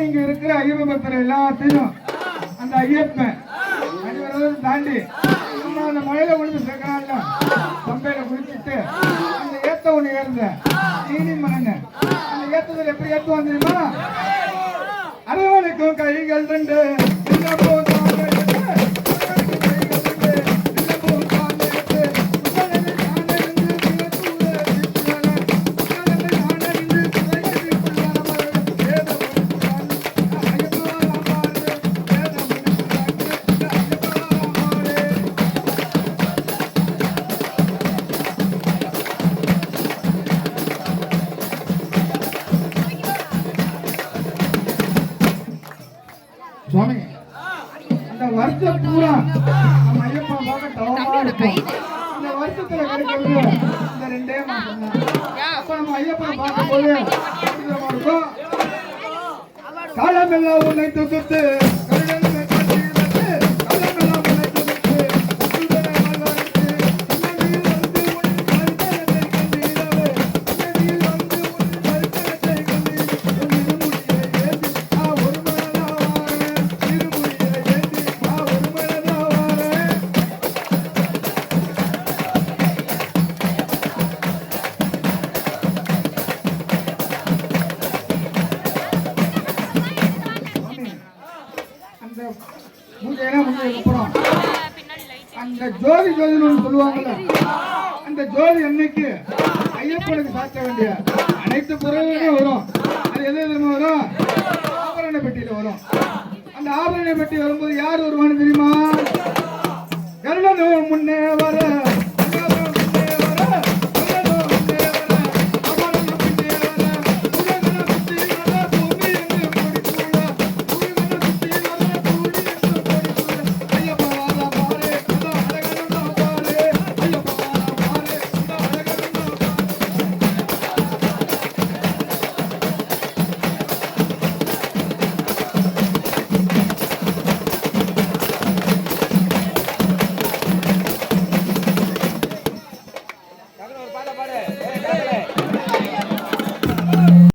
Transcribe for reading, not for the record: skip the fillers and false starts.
இங்க இருக்கிற ஐயப்ப பக்தர் எல்லாத்தையும் அந்த ஐயப்பன் தாண்டி அந்த மழையில கொண்டு சேர்க்கிறாங்க. பம்பையில குளிச்சுட்டு அந்த ஏத்த ஒண்ணு ஏறுங்க நீனி மனங்க. அந்த ஏத்தத்தில் எப்படி ஏத்துவாங்க தெரியுமா? அரவணைக்கும் கைகள் ரெண்டு சுவாமி. அந்த வருஷம் பூரா நம்ம ஐயப்பா பார்க்க தவமா இருக்கும். இந்த வருஷத்துல கிடைக்கிறது இந்த 2 மாசம் தான். அப்ப நம்ம ஐயப்பனை பார்க்கும் போது இருக்கும் காலமெல்லாம் உன்னை தொகுத்து அந்த ஜோதி ஜோதின்னு சொல்லுவாங்கல்ல, அந்த ஜோதி அன்னைக்கு ஐயப்பனுக்கு சாத்த வேண்டிய அனைத்து பொருளுமே வரும். அது எது வரும்? ஆபரண பெட்டியில வரும். அந்த ஆபரண பெட்டி வரும்போது யார் வருவான்னு தெரியுமா? கருடனும் முன்னே வர